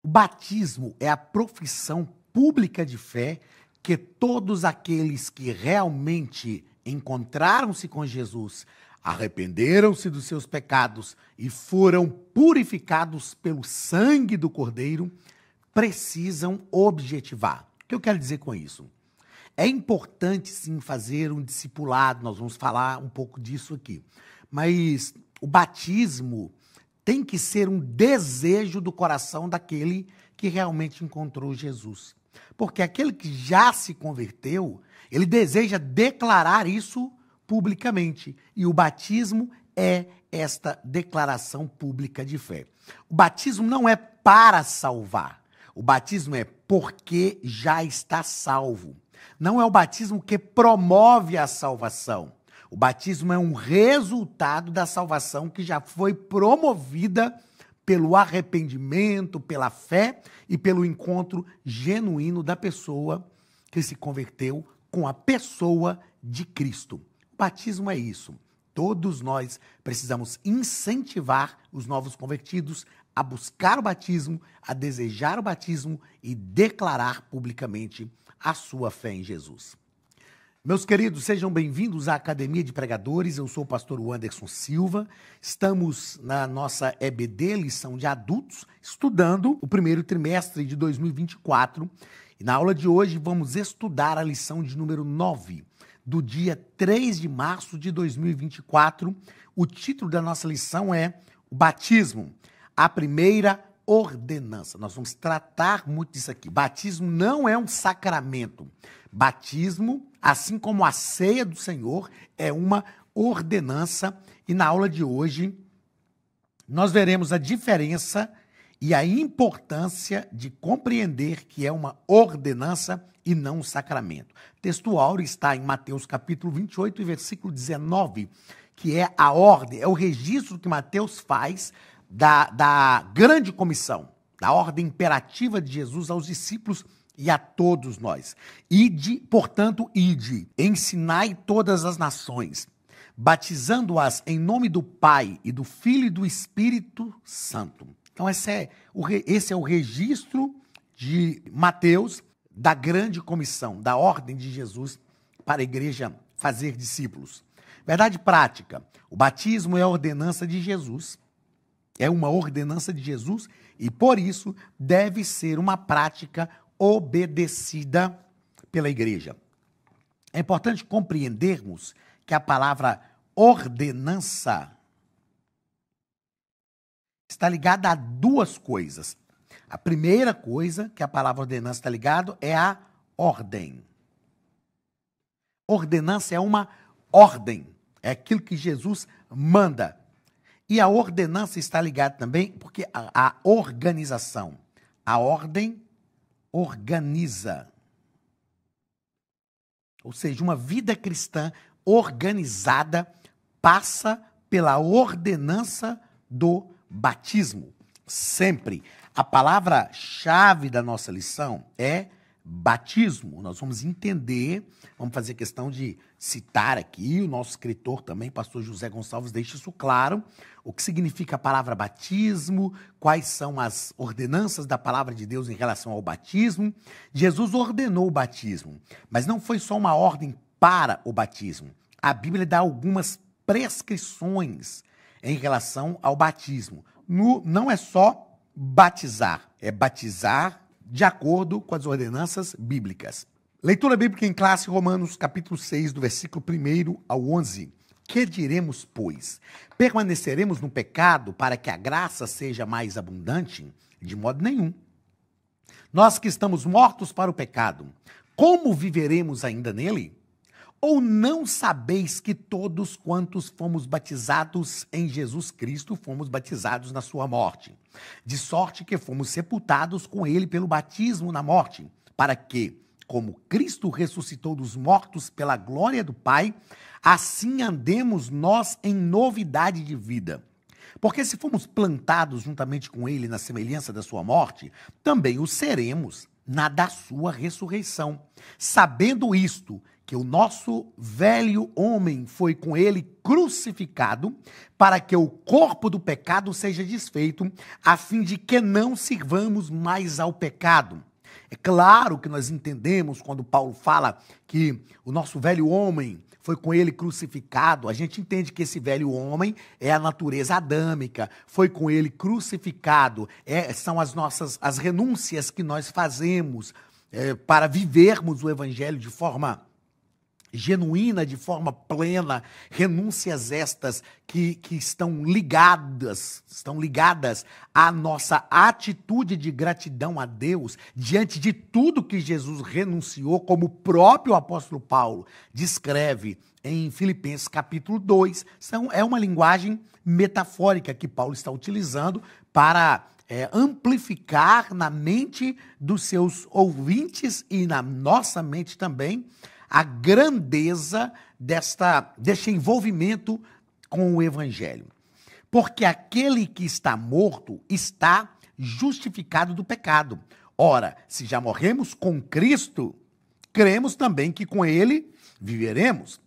O batismo é a profissão pública de fé que todos aqueles que realmente encontraram-se com Jesus, arrependeram-se dos seus pecados e foram purificados pelo sangue do Cordeiro, precisam objetivar. O que eu quero dizer com isso? É importante, sim, fazer um discipulado, nós vamos falar um pouco disso aqui. Mas o batismo tem que ser um desejo do coração daquele que realmente encontrou Jesus. Porque aquele que já se converteu, ele deseja declarar isso publicamente. E o batismo é esta declaração pública de fé. O batismo não é para salvar. O batismo é porque já está salvo. Não é o batismo que promove a salvação. O batismo é um resultado da salvação que já foi promovida pelo arrependimento, pela fé e pelo encontro genuíno da pessoa que se converteu com a pessoa de Cristo. O batismo é isso. Todos nós precisamos incentivar os novos convertidos a buscar o batismo, a desejar o batismo e declarar publicamente a sua fé em Jesus. Meus queridos, sejam bem-vindos à Academia de Pregadores. Eu sou o pastor Anderson Silva. Estamos na nossa EBD, lição de adultos, estudando o primeiro trimestre de 2024. E na aula de hoje vamos estudar a lição de número 9, do dia 3 de março de 2024. O título da nossa lição é o batismo, a primeira ordenança. Nós vamos tratar muito disso aqui. Batismo não é um sacramento. Batismo, assim como a ceia do Senhor, é uma ordenança. E na aula de hoje, nós veremos a diferença e a importância de compreender que é uma ordenança e não um sacramento. O texto áureo está em Mateus capítulo 28 e versículo 19, que é a ordem, é o registro que Mateus faz da grande comissão, da ordem imperativa de Jesus aos discípulos e a todos nós. Portanto, ensinai todas as nações, batizando-as em nome do Pai e do Filho e do Espírito Santo. Então, esse é o registro de Mateus da grande comissão, da ordem de Jesus para a igreja fazer discípulos. Verdade prática, o batismo é a ordenança de Jesus. É uma ordenança de Jesus e, por isso, deve ser uma prática obedecida pela igreja. É importante compreendermos que a palavra ordenança está ligada a duas coisas. A primeira coisa que a palavra ordenança está ligada é a ordem. Ordenança é uma ordem, é aquilo que Jesus manda. E a ordenança está ligada também porque a organização, a ordem organiza. Ou seja, uma vida cristã organizada passa pela ordenança do batismo. Sempre. A palavra-chave da nossa lição é batismo. Nós vamos entender, vamos fazer questão de citar aqui, o nosso escritor também, pastor José Gonçalves, deixa isso claro, o que significa a palavra batismo, quais são as ordenanças da palavra de Deus em relação ao batismo. Jesus ordenou o batismo, mas não foi só uma ordem para o batismo. A Bíblia dá algumas prescrições em relação ao batismo. Não é só batizar, é batizar de acordo com as ordenanças bíblicas. Leitura bíblica em classe, Romanos capítulo 6, do versículo 1 ao 11. Que diremos, pois? Permaneceremos no pecado para que a graça seja mais abundante? De modo nenhum. Nós que estamos mortos para o pecado, como viveremos ainda nele? Ou não sabeis que todos quantos fomos batizados em Jesus Cristo, fomos batizados na sua morte? De sorte que fomos sepultados com ele pelo batismo na morte, para que, como Cristo ressuscitou dos mortos pela glória do Pai, assim andemos nós em novidade de vida. Porque se fomos plantados juntamente com ele na semelhança da sua morte, também o seremos na da sua ressurreição. Sabendo isto, que o nosso velho homem foi com ele crucificado para que o corpo do pecado seja desfeito, a fim de que não sirvamos mais ao pecado. É claro que nós entendemos quando Paulo fala que o nosso velho homem foi com ele crucificado, a gente entende que esse velho homem é a natureza adâmica, foi com ele crucificado, são as renúncias que nós fazemos para vivermos o evangelho de forma genuína, de forma plena, renúncias estas que estão ligadas à nossa atitude de gratidão a Deus diante de tudo que Jesus renunciou, como o próprio apóstolo Paulo descreve em Filipenses capítulo 2. É uma linguagem metafórica que Paulo está utilizando para amplificar na mente dos seus ouvintes e na nossa mente também a grandeza deste envolvimento com o evangelho. Porque aquele que está morto está justificado do pecado. Ora, se já morremos com Cristo, cremos também que com ele viveremos.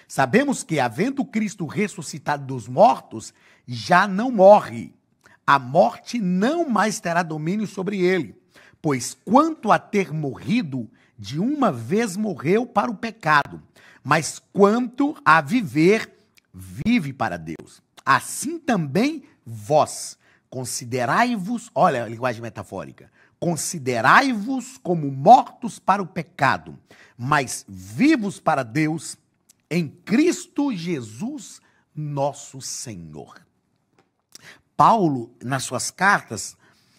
Sabemos que, havendo Cristo ressuscitado dos mortos, já não morre. A morte não mais terá domínio sobre ele. Pois quanto a ter morrido, de uma vez morreu para o pecado, mas quanto a viver, vive para Deus. Assim também vós, considerai-vos, olha a linguagem metafórica, considerai-vos como mortos para o pecado, mas vivos para Deus em Cristo Jesus, nosso Senhor. Paulo, nas suas cartas,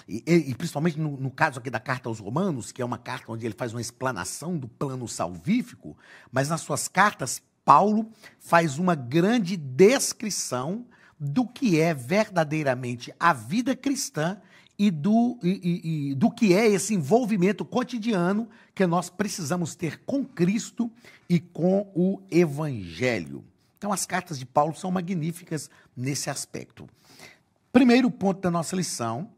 e principalmente no caso aqui da carta aos Romanos, que é uma carta onde ele faz uma explanação do plano salvífico, mas nas suas cartas, Paulo faz uma grande descrição do que é verdadeiramente a vida cristã e do que é esse envolvimento cotidiano que nós precisamos ter com Cristo e com o Evangelho. Então, as cartas de Paulo são magníficas nesse aspecto. Primeiro ponto da nossa lição,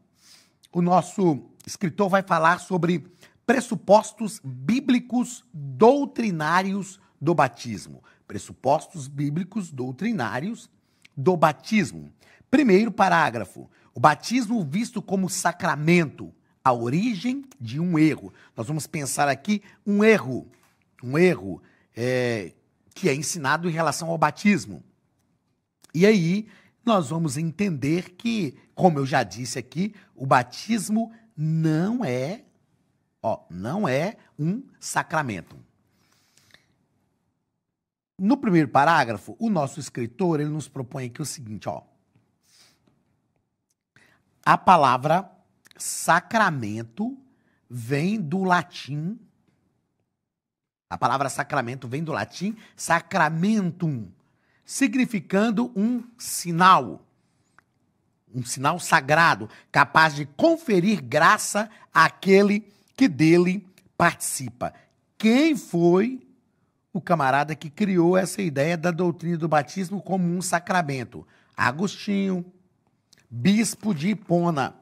o nosso escritor vai falar sobre pressupostos bíblicos doutrinários do batismo. Pressupostos bíblicos doutrinários do batismo. Primeiro parágrafo. O batismo visto como sacramento, a origem de um erro. Nós vamos pensar aqui um erro que é ensinado em relação ao batismo. E aí nós vamos entender que, como eu já disse aqui, o batismo não é um sacramento. No primeiro parágrafo, o nosso escritor ele nos propõe aqui o seguinte, a palavra sacramento vem do latim. A palavra sacramento vem do latim sacramentum, significando um sinal sagrado, capaz de conferir graça àquele que dele participa. Quem foi o camarada que criou essa ideia da doutrina do batismo como um sacramento? Agostinho, bispo de Hipona.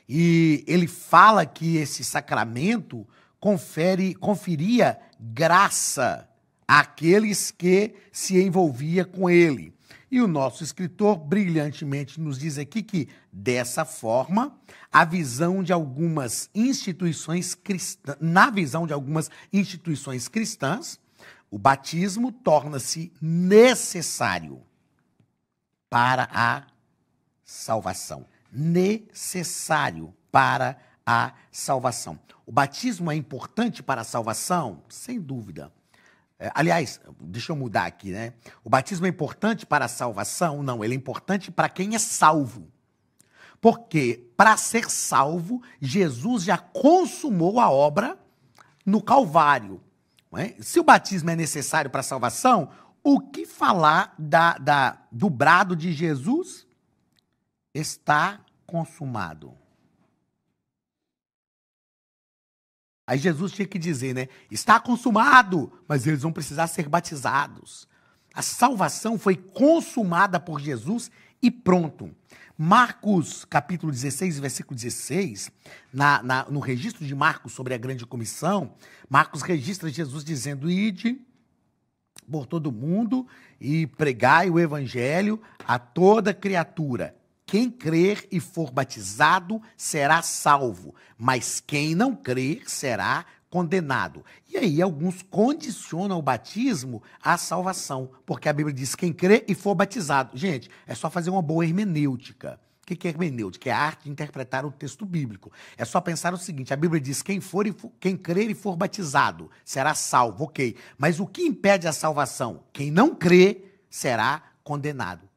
E ele fala que esse sacramento conferia graça àqueles que se envolvia com ele. E o nosso escritor brilhantemente nos diz aqui que, dessa forma, na visão de algumas instituições cristãs, o batismo torna-se necessário para a salvação. Necessário para a salvação. O batismo é importante para a salvação? Sem dúvida. Aliás, deixa eu mudar aqui, né? O batismo é importante para a salvação? Não, ele é importante para quem é salvo. Porque, para ser salvo, Jesus já consumou a obra no Calvário. Não é? Se o batismo é necessário para a salvação, o que falar do brado de Jesus? Está consumado. Aí Jesus tinha que dizer, né? Está consumado, mas eles vão precisar ser batizados. A salvação foi consumada por Jesus e pronto. Marcos, capítulo 16, versículo 16, no registro de Marcos sobre a grande comissão, Marcos registra Jesus dizendo: ide por todo mundo e pregai o evangelho a toda criatura. Quem crer e for batizado será salvo, mas quem não crer será condenado. E aí alguns condicionam o batismo à salvação, porque a Bíblia diz quem crer e for batizado. Gente, é só fazer uma boa hermenêutica. O que é hermenêutica? É a arte de interpretar o texto bíblico. É só pensar o seguinte: a Bíblia diz quem crer e for batizado será salvo, ok. Mas o que impede a salvação? Quem não crê será condenado,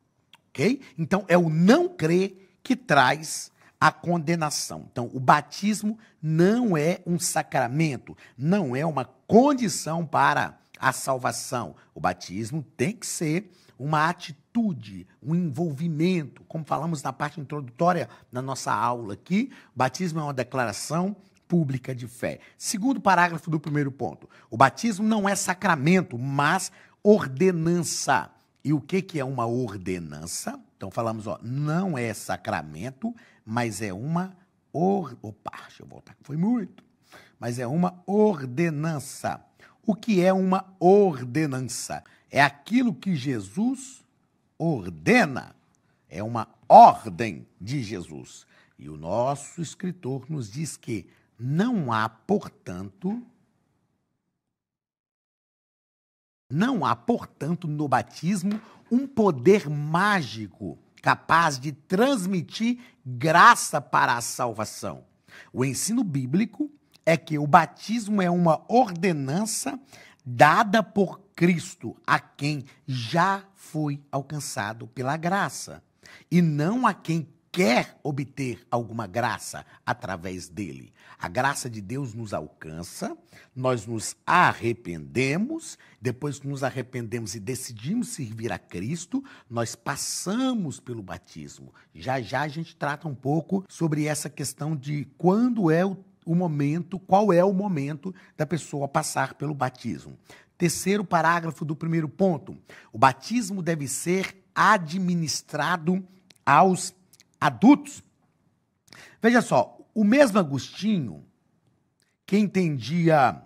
ok? Então é o não crer que traz a condenação. Então o batismo não é um sacramento, não é uma condição para a salvação. O batismo tem que ser uma atitude, um envolvimento, como falamos na parte introdutória da nossa aula aqui. O batismo é uma declaração pública de fé. Segundo parágrafo do primeiro ponto, o batismo não é sacramento, mas ordenança. E o que é uma ordenança? Então falamos, não é sacramento, mas é uma deixa eu voltar, foi muito. Mas é uma ordenança. O que é uma ordenança? É aquilo que Jesus ordena. É uma ordem de Jesus. E o nosso escritor nos diz que não há, portanto, no batismo um poder mágico capaz de transmitir graça para a salvação. O ensino bíblico é que o batismo é uma ordenança dada por Cristo a quem já foi alcançado pela graça, e não a quem quer obter alguma graça através dele. A graça de Deus nos alcança, nós nos arrependemos, depois que nos arrependemos e decidimos servir a Cristo, nós passamos pelo batismo. Já já a gente trata um pouco sobre essa questão de quando é o momento, qual é o momento da pessoa passar pelo batismo. Terceiro parágrafo do primeiro ponto, o batismo deve ser administrado aos adultos. Veja só, o mesmo Agostinho, que entendia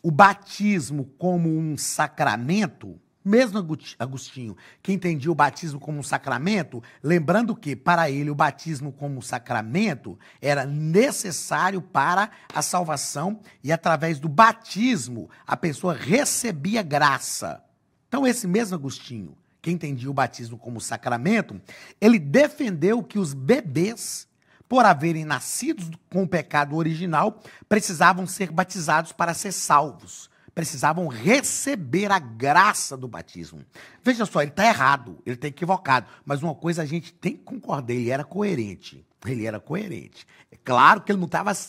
o batismo como um sacramento, mesmo Agostinho, que entendia o batismo como um sacramento, lembrando que, para ele, o batismo como um sacramento era necessário para a salvação e, através do batismo, a pessoa recebia graça. Então, esse mesmo Agostinho, que entendia o batismo como sacramento, ele defendeu que os bebês, por haverem nascido com o pecado original, precisavam ser batizados para ser salvos. Precisavam receber a graça do batismo. Veja só, ele está errado, ele está equivocado, mas uma coisa a gente tem que concordar, ele era coerente. Ele era coerente. É claro que ele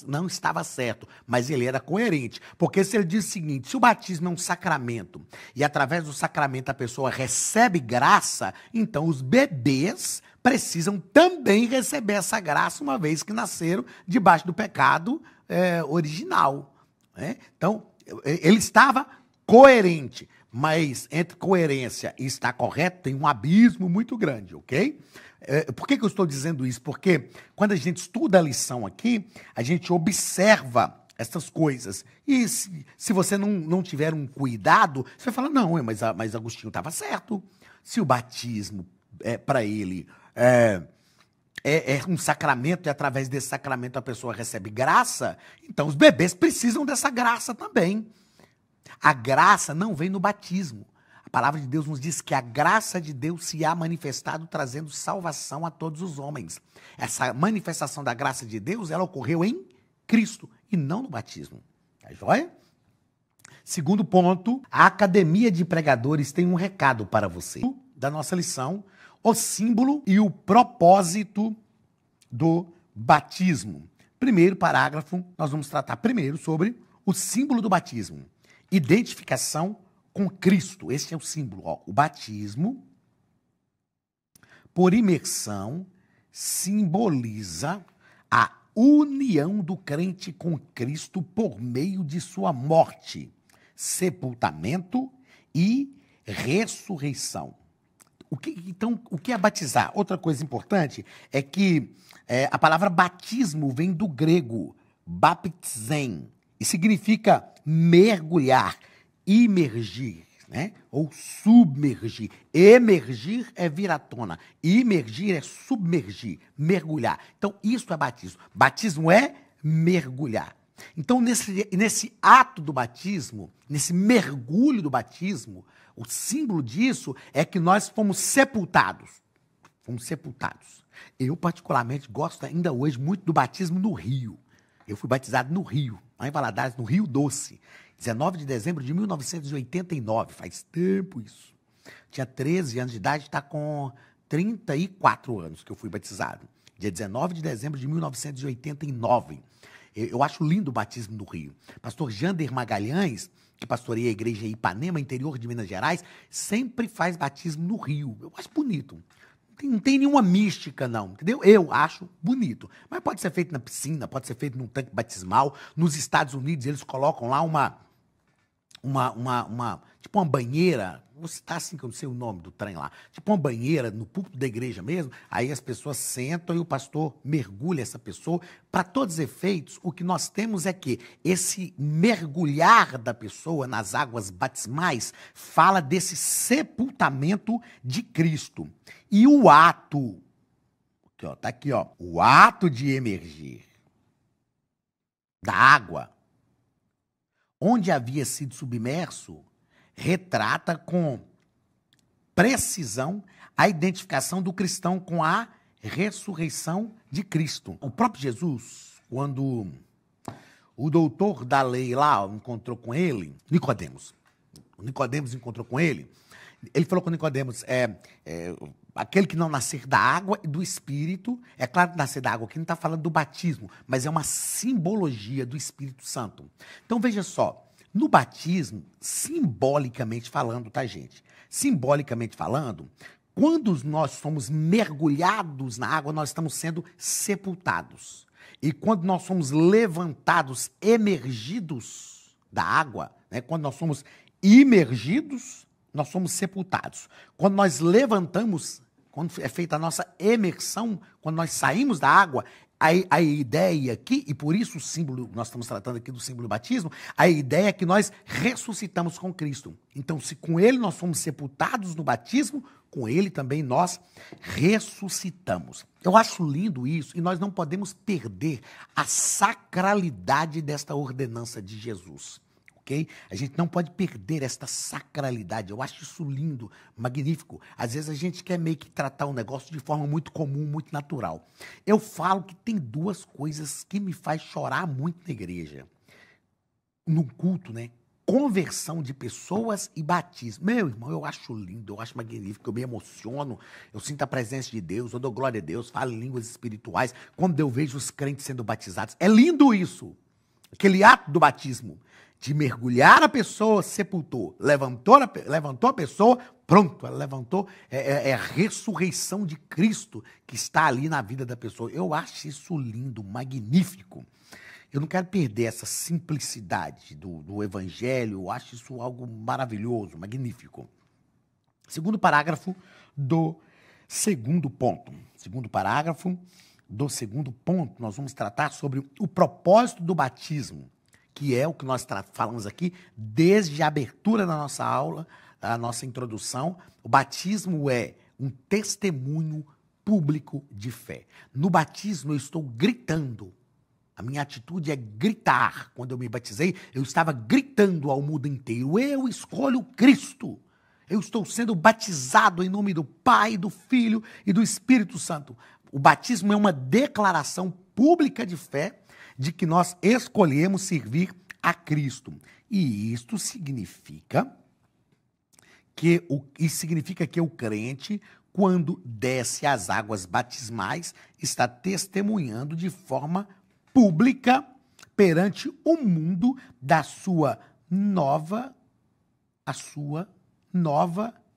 não estava certo, mas ele era coerente. Porque se ele diz o seguinte, se o batismo é um sacramento e através do sacramento a pessoa recebe graça, então os bebês precisam também receber essa graça, uma vez que nasceram debaixo do pecado original. Né? Então, ele estava coerente, mas entre coerência e estar correto tem um abismo muito grande, ok? Por que eu estou dizendo isso? Porque quando a gente estuda a lição aqui, a gente observa essas coisas. E se você não tiver um cuidado, você vai falar, não, mas Agostinho estava certo. Se o batismo, para ele, é um sacramento e através desse sacramento a pessoa recebe graça, então os bebês precisam dessa graça também. A graça não vem no batismo. A palavra de Deus nos diz que a graça de Deus se há manifestado trazendo salvação a todos os homens. Essa manifestação da graça de Deus, ela ocorreu em Cristo e não no batismo. Tá joia? Segundo ponto, a Academia de Pregadores tem um recado para você da nossa lição, o símbolo e o propósito do batismo. Primeiro parágrafo, nós vamos tratar primeiro sobre o símbolo do batismo. Identificação com Cristo. Este é o símbolo. O batismo, por imersão, simboliza a união do crente com Cristo por meio de sua morte, sepultamento e ressurreição. Então, o que é batizar? Outra coisa importante é que a palavra batismo vem do grego baptizen, e significa mergulhar, imergir, né? Ou submergir. Emergir é vir à tona. Imergir é submergir, mergulhar. Então, isso é batismo. Batismo é mergulhar. Então, nesse ato do batismo, nesse mergulho do batismo, o símbolo disso é que nós fomos sepultados. Fomos sepultados. Eu, particularmente, gosto ainda hoje muito do batismo no Rio. Eu fui batizado no Rio, lá em Valadares, no Rio Doce. 19 de dezembro de 1989, faz tempo isso. Tinha 13 anos de idade, está com 34 anos que eu fui batizado. Dia 19 de dezembro de 1989. Eu acho lindo o batismo do Rio. Pastor Jander Magalhães, que pastoreia a igreja em Ipanema, interior de Minas Gerais, sempre faz batismo no Rio. Eu acho bonito. Não tem nenhuma mística, não, entendeu? Eu acho bonito. Mas pode ser feito na piscina, pode ser feito num tanque batismal. Nos Estados Unidos, eles colocam lá tipo uma banheira, vou citar assim que eu não sei o nome do trem lá, tipo uma banheira no púlpito da igreja mesmo, aí as pessoas sentam e o pastor mergulha essa pessoa. Para todos os efeitos, o que nós temos é que esse mergulhar da pessoa nas águas batismais fala desse sepultamento de Cristo. E o ato, aqui, ó, tá aqui, ó, o ato de emergir da água, onde havia sido submerso, retrata com precisão a identificação do cristão com a ressurreição de Cristo. O próprio Jesus, quando o doutor da lei lá encontrou com ele, Nicodemos encontrou com ele falou com Nicodemos, aquele que não nascer da água e do Espírito, é claro que nascer da água aqui não está falando do batismo, mas é uma simbologia do Espírito Santo. Então veja só, no batismo, simbolicamente falando, tá, gente? Simbolicamente falando, quando nós somos mergulhados na água, nós estamos sendo sepultados. E quando nós somos levantados, emergidos da água, né? Quando nós somos imergidos, nós somos sepultados. Quando nós levantamos, quando é feita a nossa emersão, quando nós saímos da água, a ideia aqui, e por isso o símbolo, nós estamos tratando aqui do símbolo do batismo, a ideia é que nós ressuscitamos com Cristo. Então, se com ele nós fomos sepultados no batismo, com ele também nós ressuscitamos. Eu acho lindo isso, e nós não podemos perder a sacralidade desta ordenança de Jesus. Okay? A gente não pode perder esta sacralidade. Eu acho isso lindo, magnífico. Às vezes a gente quer meio que tratar um negócio de forma muito comum, muito natural. Eu falo que tem duas coisas que me faz chorar muito na igreja. No culto, né? Conversão de pessoas e batismo. Meu irmão, eu acho lindo, eu acho magnífico, eu me emociono, eu sinto a presença de Deus, eu dou glória a Deus, falo em línguas espirituais, quando eu vejo os crentes sendo batizados. É lindo isso. Aquele ato do batismo. De mergulhar a pessoa, sepultou, levantou a pessoa, pronto, ela levantou, é a ressurreição de Cristo que está ali na vida da pessoa. Eu acho isso lindo, magnífico. Eu não quero perder essa simplicidade do evangelho, eu acho isso algo maravilhoso, magnífico. Segundo parágrafo do segundo ponto. Segundo parágrafo do segundo ponto, nós vamos tratar sobre o propósito do batismo, que é o que nós falamos aqui desde a abertura da nossa aula, da nossa introdução. O batismo é um testemunho público de fé. No batismo eu estou gritando. A minha atitude é gritar. Quando eu me batizei, eu estava gritando ao mundo inteiro: eu escolho Cristo. Eu estou sendo batizado em nome do Pai, do Filho e do Espírito Santo. O batismo é uma declaração pública de fé de que nós escolhemos servir a Cristo. E isto significa que o crente, quando desce às águas batismais, está testemunhando de forma pública perante o mundo da sua nova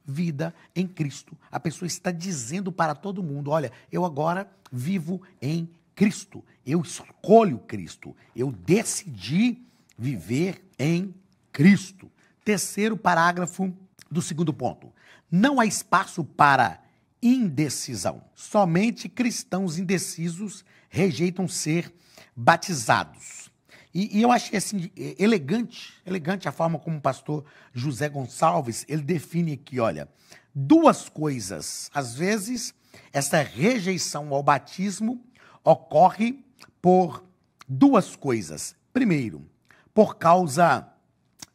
vida em Cristo. A pessoa está dizendo para todo mundo: olha, eu agora vivo em Cristo, eu escolho Cristo, eu decidi viver em Cristo. Terceiro parágrafo do segundo ponto. Não há espaço para indecisão. Somente cristãos indecisos rejeitam ser batizados. E eu achei assim, elegante a forma como o pastor José Gonçalves, ele define aqui, olha, duas coisas. Às vezes, essa rejeição ao batismo ocorre por duas coisas. Primeiro, por causa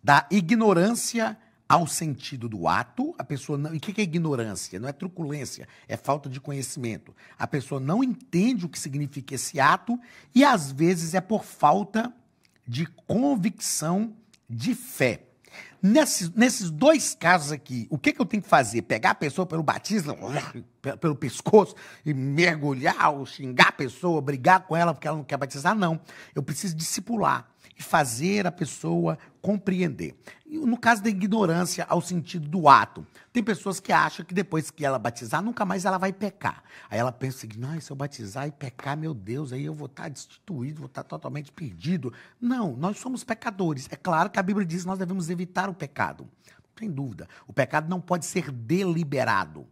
da ignorância ao sentido do ato, a pessoa não... E o que é ignorância? Não é truculência, é falta de conhecimento. A pessoa não entende o que significa esse ato e, às vezes, é por falta de convicção de fé. Nesses dois casos aqui, o que eu tenho que fazer? Pegar a pessoa pelo batismo, pelo pescoço e mergulhar, ou xingar a pessoa, brigar com ela porque ela não quer batizar? Não. Eu preciso discipular e fazer a pessoa compreender. E no caso da ignorância ao sentido do ato, tem pessoas que acham que depois que ela batizar, nunca mais ela vai pecar. Aí ela pensa assim, não, se eu batizar e pecar, meu Deus, aí eu vou estar destituído, vou estar totalmente perdido. Não, nós somos pecadores. É claro que a Bíblia diz que nós devemos evitar o pecado. Não tem dúvida. O pecado não pode ser deliberado.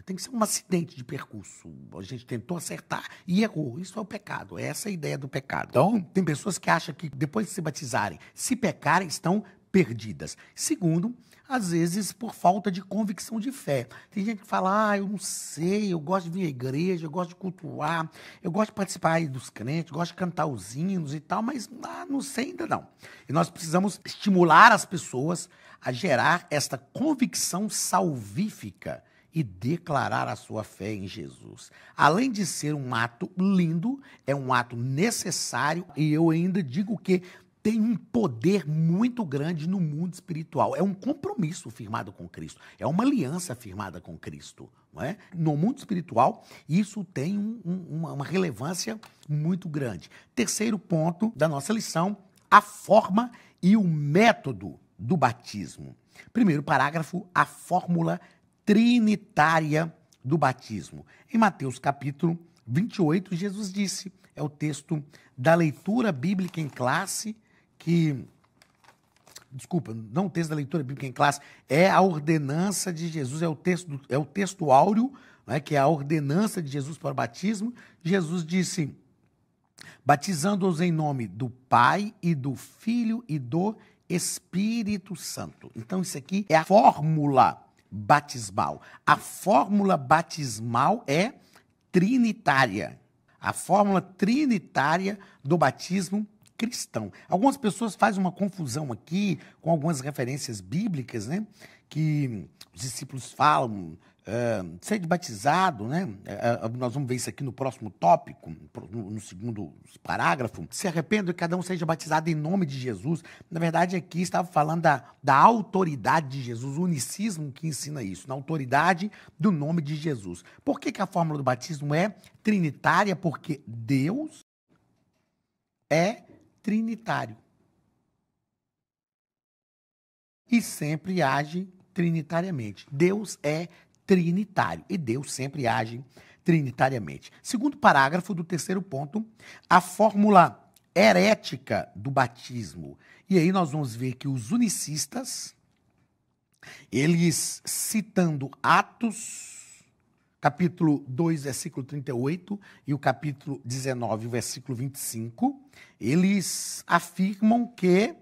Tem que ser um acidente de percurso. A gente tentou acertar e errou. Isso é o pecado. Essa é a ideia do pecado. Então, tem pessoas que acham que depois de se batizarem, se pecarem, estão perdidas. Segundo, às vezes por falta de convicção de fé. Tem gente que fala, eu não sei, eu gosto de vir à igreja, eu gosto de cultuar, eu gosto de participar aí dos crentes, gosto de cantar os hinos e tal, mas não sei ainda não. E nós precisamos estimular as pessoas a gerar esta convicção salvífica e declarar a sua fé em Jesus. Além de ser um ato lindo, é um ato necessário e eu ainda digo que tem um poder muito grande no mundo espiritual. É um compromisso firmado com Cristo, é uma aliança firmada com Cristo. Não é? No mundo espiritual, isso tem uma relevância muito grande. Terceiro ponto da nossa lição, a forma e o método do batismo. Primeiro parágrafo, a fórmula trinitária do batismo. Em Mateus capítulo 28, Jesus disse, é o texto da leitura bíblica em classe, não o texto da leitura bíblica em classe, é a ordenança de Jesus, é o texto áureo, né, que é a ordenança de Jesus para o batismo. Jesus disse, batizando-os em nome do Pai e do Filho e do Espírito Santo. Então isso aqui é a fórmula batismal. A fórmula batismal é trinitária. A fórmula trinitária do batismo cristão. Algumas pessoas fazem uma confusão aqui com algumas referências bíblicas, né? Que os discípulos falam, ser batizado, né? Nós vamos ver isso aqui no próximo tópico, no segundo parágrafo. Se arrependa e cada um seja batizado em nome de Jesus. Na verdade, aqui estava falando da autoridade de Jesus, o unicismo que ensina isso, na autoridade do nome de Jesus. Por que a fórmula do batismo é trinitária? Porque Deus é trinitário. E sempre age trinitariamente. Deus é trinitário e Deus sempre age trinitariamente. Segundo parágrafo do terceiro ponto, a fórmula herética do batismo. E aí nós vamos ver que os unicistas, eles citando Atos, capítulo 2, versículo 38, e o capítulo 19, versículo 25, eles afirmam que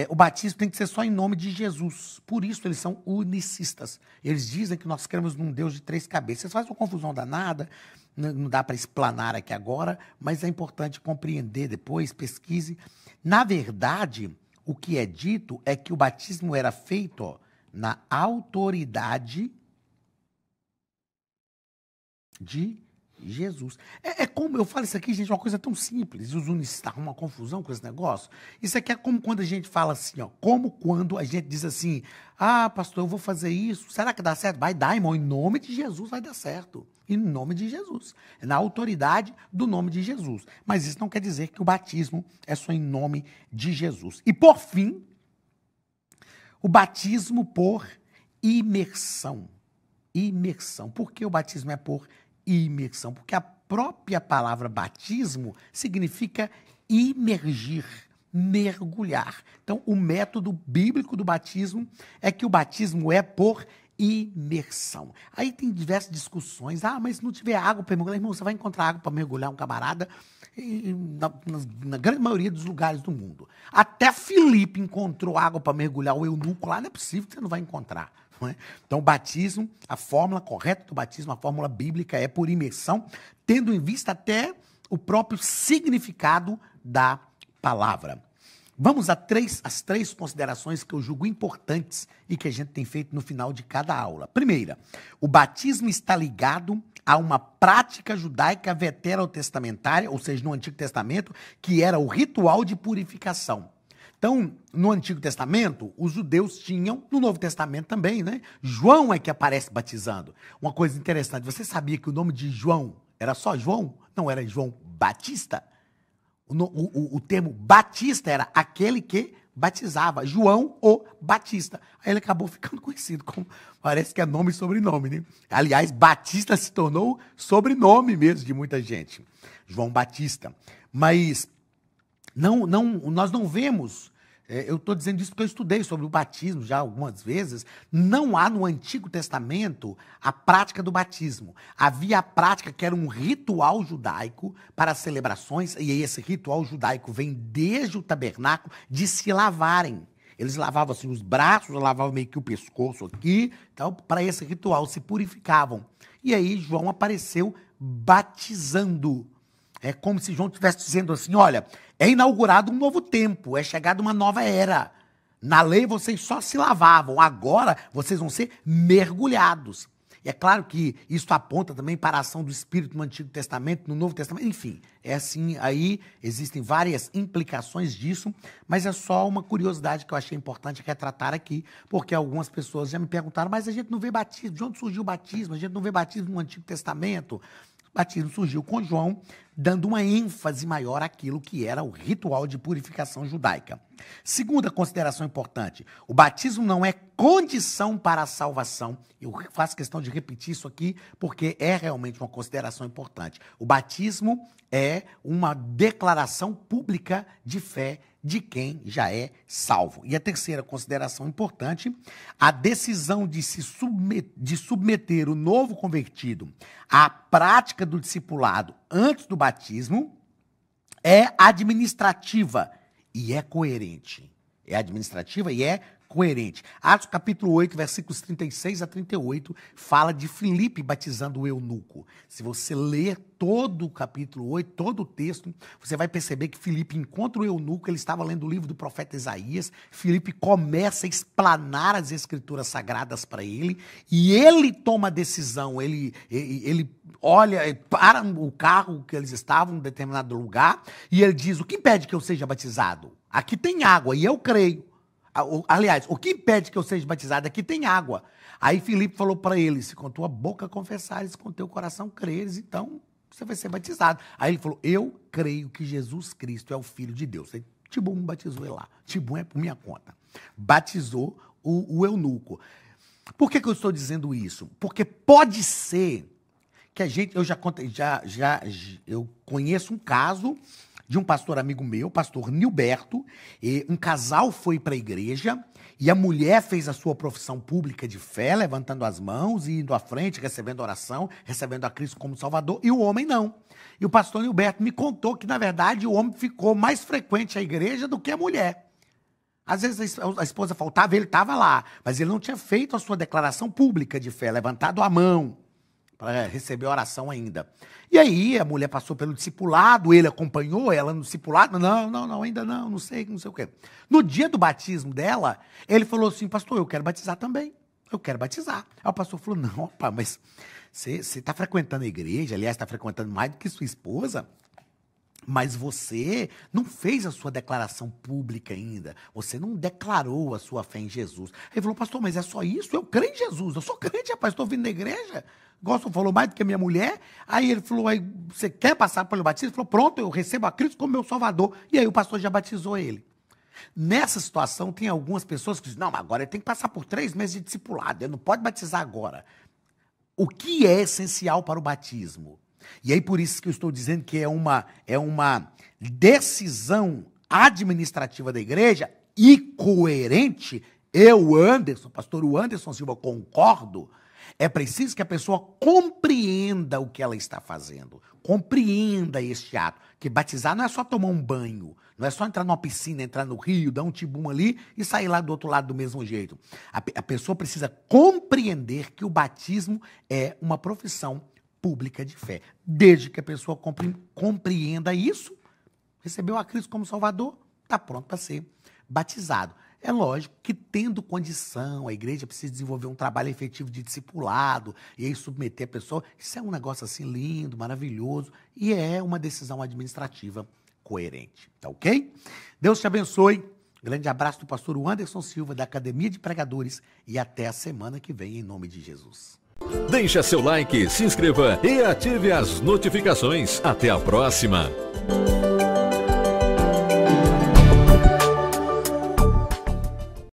o batismo tem que ser só em nome de Jesus. Por isso eles são unicistas. Eles dizem que nós cremos num Deus de três cabeças. Vocês fazem uma confusão danada, não dá para explanar aqui agora, mas é importante compreender depois, pesquise. Na verdade, o que é dito é que o batismo era feito na autoridade de Jesus. É como eu falo isso aqui, gente, uma coisa tão simples. Os unicistas arrumam uma confusão com esse negócio. Isso aqui é como quando a gente fala assim, ó, como quando a gente diz assim, pastor, eu vou fazer isso, será que dá certo? Vai dar, irmão, em nome de Jesus vai dar certo. Em nome de Jesus. É na autoridade do nome de Jesus. Mas isso não quer dizer que o batismo é só em nome de Jesus. E por fim, o batismo por imersão. Imersão. Por que o batismo é por imersão? Porque a própria palavra batismo significa imergir, mergulhar. Então, o método bíblico do batismo é que o batismo é por imersão. Aí tem diversas discussões. Mas se não tiver água para mergulhar, irmão, você vai encontrar água para mergulhar um camarada na grande maioria dos lugares do mundo. Até Filipe encontrou água para mergulhar o eunuco lá, não é possível que você não vai encontrar. Não é? Então, o batismo, a fórmula correta do batismo, a fórmula bíblica é por imersão, tendo em vista até o próprio significado da palavra. Vamos às três considerações que eu julgo importantes e que a gente tem feito no final de cada aula. Primeira, o batismo está ligado a uma prática judaica veterotestamentária, ou seja, no Antigo Testamento, que era o ritual de purificação. Então, no Antigo Testamento, os judeus tinham, no Novo Testamento também, né? João é que aparece batizando. Uma coisa interessante, você sabia que o nome de João era só João? Não era João Batista? O termo Batista era aquele que batizava, João o Batista. Aí ele acabou ficando conhecido como, parece que é nome e sobrenome, né? Aliás, Batista se tornou sobrenome mesmo de muita gente. João Batista. Mas nós não vemos, eu estou dizendo isso porque eu estudei sobre o batismo já algumas vezes, não há no Antigo Testamento a prática do batismo. Havia a prática que era um ritual judaico para as celebrações, e esse ritual judaico vem desde o tabernáculo de se lavarem. Eles lavavam assim os braços, lavavam meio que o pescoço aqui, então, para esse ritual se purificavam. E aí João apareceu batizando. É como se João estivesse dizendo assim, olha, é inaugurado um novo tempo, é chegada uma nova era. Na lei vocês só se lavavam, agora vocês vão ser mergulhados. E é claro que isso aponta também para a ação do Espírito no Antigo Testamento, no Novo Testamento, enfim. É assim, aí existem várias implicações disso, mas é só uma curiosidade que eu achei importante retratar aqui, porque algumas pessoas já me perguntaram, mas a gente não vê batismo, de onde surgiu o batismo? A gente não vê batismo no Antigo Testamento. O batismo surgiu com João, dando uma ênfase maior àquilo que era o ritual de purificação judaica. Segunda consideração importante, o batismo não é condição para a salvação. Eu faço questão de repetir isso aqui, porque é realmente uma consideração importante. O batismo é uma declaração pública de fé de quem já é salvo. E a terceira consideração importante, a decisão de submeter o novo convertido à prática do discipulado antes do batismo é administrativa e é coerente. É administrativa e é coerente. Atos capítulo 8, versículos 36 a 38, fala de Filipe batizando o eunuco. Se você ler todo o capítulo 8, todo o texto, você vai perceber que Filipe encontra o eunuco, ele estava lendo o livro do profeta Isaías, Filipe começa a explanar as escrituras sagradas para ele, e ele toma a decisão, ele olha, para o carro que eles estavam em um determinado lugar, e ele diz, o que impede que eu seja batizado? Aqui tem água, e eu creio. Aliás, o que impede que eu seja batizado? Aqui tem água. Aí Filipe falou para ele, se com tua boca confessares, com teu coração creres, então você vai ser batizado. Aí ele falou, eu creio que Jesus Cristo é o Filho de Deus. Aí Tibum batizou ele lá. Tibum é por minha conta. Batizou o eunuco. Por que eu estou dizendo isso? Porque pode ser que a gente, eu conheço um caso de um pastor amigo meu, pastor Nilberto, e um casal foi para a igreja e a mulher fez a sua profissão pública de fé, levantando as mãos e indo à frente, recebendo oração, recebendo a Cristo como Salvador, e o homem não. E o pastor Nilberto me contou que, na verdade, o homem ficou mais frequente à igreja do que a mulher. Às vezes a esposa faltava, ele estava lá, mas ele não tinha feito a sua declaração pública de fé, levantado a mão para receber a oração ainda. E aí a mulher passou pelo discipulado, ele acompanhou ela no discipulado, não, ainda não sei o quê. No dia do batismo dela, ele falou assim, pastor, eu quero batizar também, eu quero batizar. Aí o pastor falou, não, opa, mas você está frequentando a igreja, aliás, está frequentando mais do que sua esposa, mas você não fez a sua declaração pública ainda. Você não declarou a sua fé em Jesus. Ele falou, pastor, mas é só isso? Eu creio em Jesus. Eu sou crente, rapaz, estou vindo da igreja. Gosto, falou mais do que a minha mulher. Aí ele falou, aí, você quer passar pelo batismo? Ele falou, pronto, eu recebo a Cristo como meu Salvador. E aí o pastor já batizou ele. Nessa situação, tem algumas pessoas que dizem, não, mas agora ele tem que passar por 3 meses de discipulado. Ele não pode batizar agora. O que é essencial para o batismo? E aí por isso que eu estou dizendo que é uma decisão administrativa da igreja e coerente, eu, Anderson, pastor Anderson Silva, concordo, é preciso que a pessoa compreenda o que ela está fazendo, compreenda este ato, que batizar não é só tomar um banho, não é só entrar numa piscina, entrar no rio, dar um tibum ali e sair lá do outro lado do mesmo jeito. A pessoa precisa compreender que o batismo é uma profissão pública de fé. Desde que a pessoa compreenda isso, recebeu a Cristo como Salvador, está pronto para ser batizado. É lógico que, tendo condição, a igreja precisa desenvolver um trabalho efetivo de discipulado e aí submeter a pessoa. Isso é um negócio assim lindo, maravilhoso e é uma decisão administrativa coerente. Tá ok? Deus te abençoe. Grande abraço do pastor Anderson Silva, da Academia de Pregadores, e até a semana que vem, em nome de Jesus. Deixa seu like, se inscreva e ative as notificações. Até a próxima!